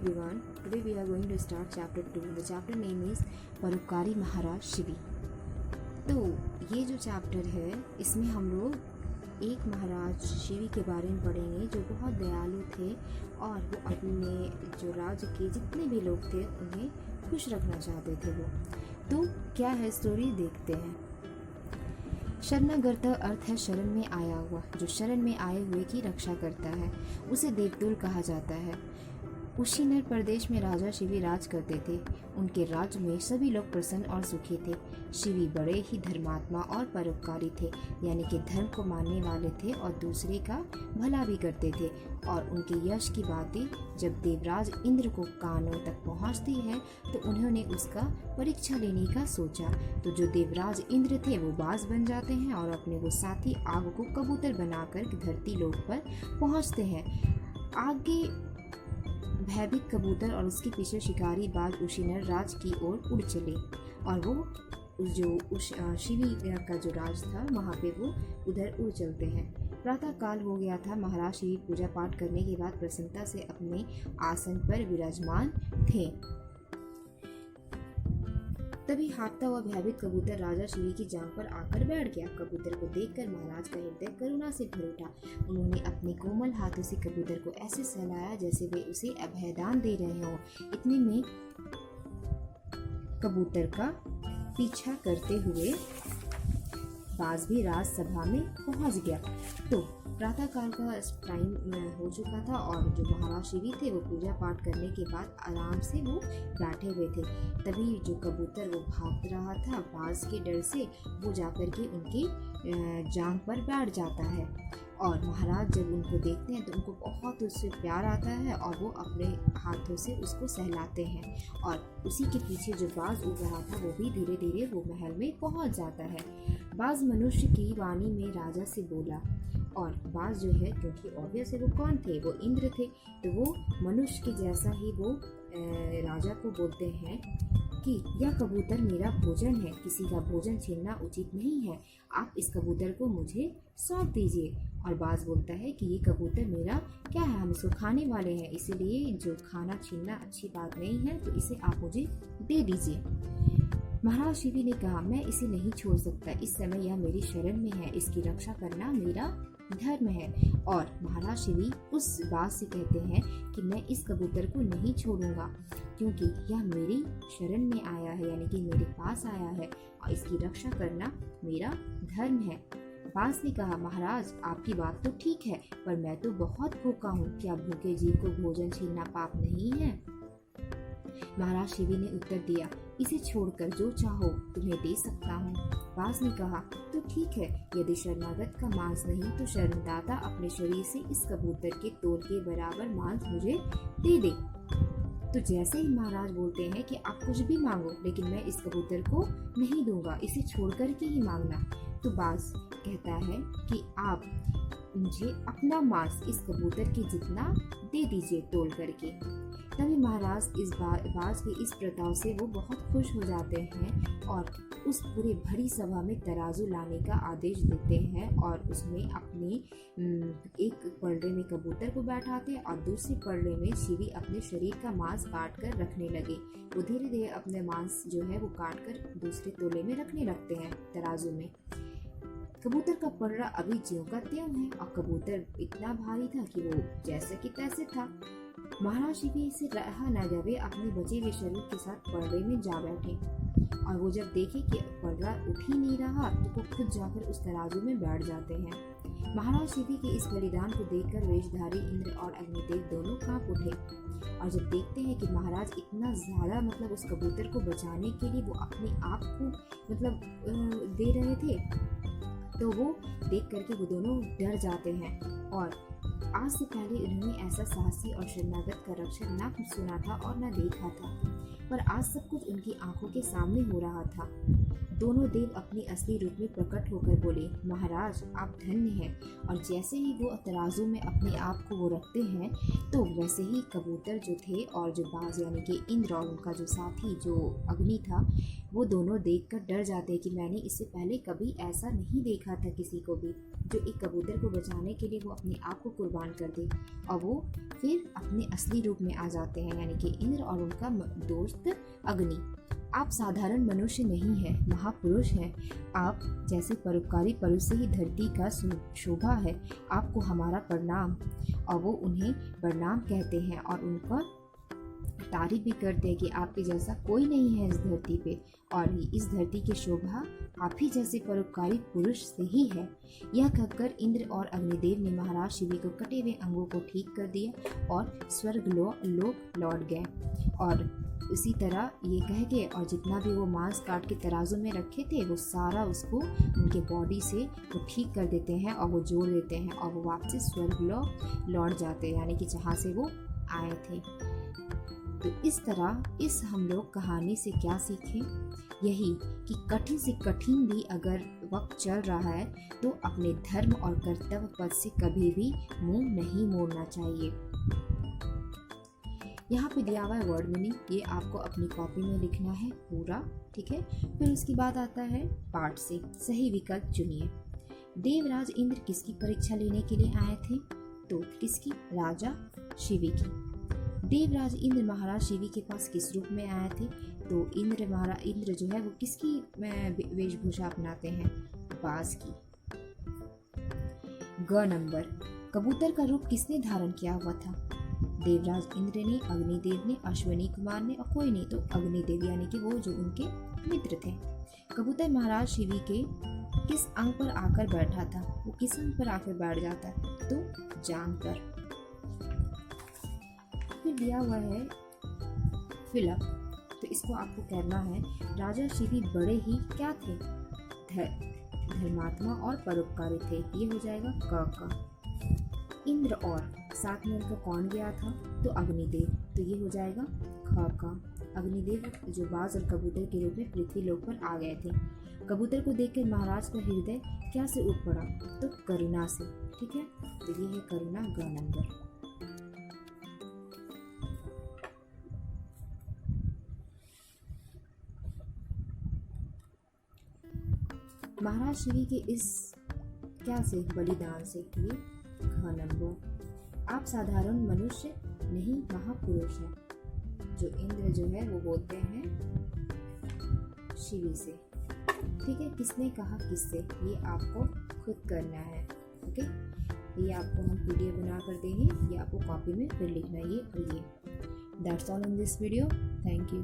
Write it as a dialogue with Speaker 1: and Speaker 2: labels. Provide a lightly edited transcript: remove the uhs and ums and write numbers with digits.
Speaker 1: everyone. Today we are going to start chapter 2. The chapter name is परोपकारी महाराज शिवी. तो ये जो चैप्टर है इसमें हम लोग एक महाराज शिवी के बारे में पढ़ेंगे जो बहुत दयालु थे और वो अपने जो राज्य के जितने भी लोग थे उन्हें खुश रखना चाहते थे वो. तो क्या है स्टोरी देखते हैं. शरणागत अर्थ है शरण में आया हुआ. जो शरण में आए हुए की रक्षा करता है उसे देवतुल कहा जाता है. उशीनर प्रदेश में राजा शिवी राज करते थे. उनके राज्य में सभी लोग प्रसन्न और सुखी थे. शिवी बड़े ही धर्मात्मा और परोपकारी थे, यानी कि धर्म को मानने वाले थे और दूसरे का भला भी करते थे. और उनके यश की बातें जब देवराज इंद्र को कानों तक पहुंचती है तो उन्होंने उसका परीक्षा लेने का सोचा. तो जो देवराज इंद्र थे वो बाज बन जाते हैं और अपने वो साथी आग को कबूतर बनाकर धरती लोक पर पहुंचते हैं. आगे भयभीत कबूतर और उसके पीछे शिकारी बाज उशीनर राज की ओर उड़ चले और वो जो शिवी का जो राज था वहाँ पे वो उधर उड़ चलते हैं. प्रातः काल हो गया था. महाराज शिवी पूजा पाठ करने के बाद प्रसन्नता से अपने आसन पर विराजमान थे. तभी हाँफता हुआ भयभीत कबूतर राजा शिवी की जांघ पर आकर बैठ गया. कबूतर को देखकर महाराज का हृदय करुणा से भर उठा. उन्होंने अपने कोमल हाथों से कबूतर को ऐसे सहलाया जैसे वे उसे अभयदान दे रहे हों. इतने में कबूतर का पीछा करते हुए बाज भी राजसभा में पहुंच गया. तो प्रातः काल का टाइम हो चुका था और जो महाराज शिवी थे वो पूजा पाठ करने के बाद आराम से वो बैठे हुए थे. तभी जो कबूतर वो भाग रहा था बाज के डर से, वो जाकर के उनकी जांघ पर बैठ जाता है. और महाराज जब उनको देखते हैं तो उनको बहुत उससे प्यार आता है और वो अपने हाथों से उसको सहलाते हैं. और उसी के पीछे जो बाज उड़ रहा था वो भी धीरे धीरे वो महल में पहुंच जाता है. बाज मनुष्य की वाणी में राजा से बोला. और बाज जो है क्योंकि ऑब्वियस है वो कौन थे, वो इंद्र थे, तो वो मनुष्य के जैसा ही वो राजा को बोलते हैं कि यह कबूतर मेरा भोजन है, किसी का भोजन छीनना उचित नहीं है, आप इस कबूतर को मुझे सौंप दीजिए. और बाज बोलता है कि ये कबूतर मेरा क्या है, हम इसको खाने वाले हैं, इसीलिए जो खाना छीनना अच्छी बात नहीं है, तो इसे आप मुझे दे दीजिए. महाराज शिवी ने कहा मैं इसे नहीं छोड़ सकता. इस समय यह मेरी शरण में है, इसकी रक्षा करना मेरा धर्म है. और महाराज शिवी उस बात से कहते हैं कि मैं इस कबूतर को नहीं छोड़ूंगा क्योंकि यह मेरी शरण में आया है, यानी कि मेरे पास आया है और इसकी रक्षा करना मेरा धर्म है. बाज ने कहा महाराज आपकी बात तो ठीक है, पर मैं तो बहुत भूखा हूँ, क्या भूखे जीव को भोजन छीनना पाप नहीं है. महाराज शिवी ने उत्तर दिया इसे छोड़कर जो चाहो तुम्हें दे सकता हूँ. बाज ने कहा तो ठीक है, यदि शरणागत का मांस नहीं तो शरणदाता अपने शरीर से इस कबूतर के तोल के बराबर मांस मुझे दे दे. तो जैसे ही महाराज बोलते हैं कि आप कुछ भी मांगो लेकिन मैं इस कबूतर को नहीं दूंगा, इसे छोड़कर के ही मांगना. तो बाज कहता है कि आप मुझे अपना मांस इस कबूतर के जितना दे दीजिए तोल करके. तभी महाराज इस बाज के इस प्रस्ताव से वो बहुत खुश हो जाते हैं और उस पूरे भरी सभा में तराजू लाने का आदेश देते हैं और उसमें अपने एक पलड़े में कबूतर को बैठाते हैं और दूसरे पलड़े में शिवी अपने शरीर का मांस काट कर रखने लगे. वो धीरे धीरे अपने मांस जो है वो काट कर दूसरे तोले में रखने लगते हैं तराजू में. कबूतर का पलड़ा अभी ज्यों का त्यों है और कबूतर इतना भारी था कि वो जैसे कि तैसे था. महाराज शिवी से रहा न गए, अपने बचे हुए शरीर के साथ पलड़े में जा बैठे और वो जब देखे कि पलड़ा उठ ही नहीं रहा तो वो खुद जाकर उस तराजू में बैठ जाते हैं. महाराज शिवी के इस बलिदान को देखकर वेशधारी इंद्र और अग्निदेव दोनों कांप उठे और जब देखते हैं कि महाराज इतना ज्यादा उस कबूतर को बचाने के लिए वो अपने आप को दे रहे थे, तो वो देख करके वो दोनों डर जाते हैं. और आज से पहले उन्होंने ऐसा साहसी और शरणागत का रक्षण ना सुना था और ना देखा था, पर आज सब कुछ उनकी आंखों के सामने हो रहा था. दोनों देव अपने असली रूप में प्रकट होकर बोले महाराज आप धन्य हैं. और जैसे ही वो तराजू में अपने आप को वो रखते हैं तो वैसे ही कबूतर जो थे और जो बाज यानी कि इंद्र और उनका जो साथी जो अग्नि था वो दोनों देखकर डर जाते हैं कि मैंने इससे पहले कभी ऐसा नहीं देखा था किसी को भी. जो एक कबूतर को बचाने के लिए वो अपने आप को कुर्बान कर दे और वो फिर अपने असली रूप में आ जाते हैं, यानी कि इंद्र और उनका दोस्त अग्नि। आप साधारण मनुष्य नहीं हैं, महापुरुष हैं। आप जैसे परोपकारी पुरुष से ही धरती का शोभा है। आपको हमारा प्रणाम। और वो उन्हें प्रणाम कहते हैं और उनका तारीफ भी करते हैं कि आपके जैसा कोई नहीं है इस धरती पे, और इस धरती की शोभा आप ही जैसे परोपकारी पुरुष से ही है। यह कहकर इंद्र और अग्निदेव ने महाराज शिव को कटे हुए अंगों को ठीक कर दिया और स्वर्ग लोक लौट गए। और इसी तरह ये कह के और जितना भी वो मांस काट के तराजू में रखे थे वो सारा उसको उनके बॉडी से वो ठीक कर देते हैं और वो जोड़ देते हैं और वो वापस स्वर्ग लोक लौट जाते हैं, यानी कि जहाँ से वो आए थे। तो इस तरह इस हम लोग कहानी से क्या सीखें? यही कि कठिन से कठिन भी अगर वक्त चल रहा है तो अपने धर्म और कर्तव्य पथ से कभी भी मुंह नहीं मोड़ना चाहिए। यहाँ पे दिया हुआ है वर्ड मीनिंग, ये आपको अपनी कॉपी में लिखना है पूरा, ठीक है। फिर उसके बाद आता है पार्ट से, सही विकल्प चुनिए। देवराज इंद्र किसकी परीक्षा लेने के लिए आए थे? तो किसकी? राजा शिवी की। देवराज इंद्र महाराज शिवी के पास किस रूप में आए थे? तो इंद्र जो है वो किसकी वेशभूषा अपनाते हैं? बाज की। ग नंबर, कबूतर का रूप किसने धारण किया हुआ था? देवराज इंद्र ने, अग्निदेव ने, अश्विनी कुमार ने, और कोई नहीं तो अग्निदेव, यानी कि वो जो उनके मित्र थे। कबूतर महाराज शिवी के किस अंग पर आकर बैठा था? वो किस अंग पर आकर बैठ जाता? तो जांग पर। फिर दिया हुआ है फिलअप, तो इसको आपको करना है। राजा शिवी बड़े ही क्या थे? धर्मात्मा और परोपकारी थे, ये हो जाएगा क का। इंद्र और साथ में उनका कौन गया था? तो अग्निदेव, तो ये हो जाएगा ख का। अग्निदेव जो बाज और कबूतर के रूप में पृथ्वी लोक पर आ गए थे। कबूतर को देखकर महाराज का हृदय क्या से उठ पड़ा? तो करुणा से, ठीक है। तो ये है करुणा, ग नंबर। महाराज शिवी के इस क्या से? बलिदान से, ये घ नंबर। आप साधारण मनुष्य नहीं, महापुरुष हैं। जो इंद्र जो है वो बोलते हैं शिवी से, ठीक है। किसने कहा किससे? ये आपको खुद करना है, ओके। ये आपको हम पीडीएफ बना कर देंगे, ये आपको कॉपी में फिर लिखना है ये और ये। That's all in this video, thank you.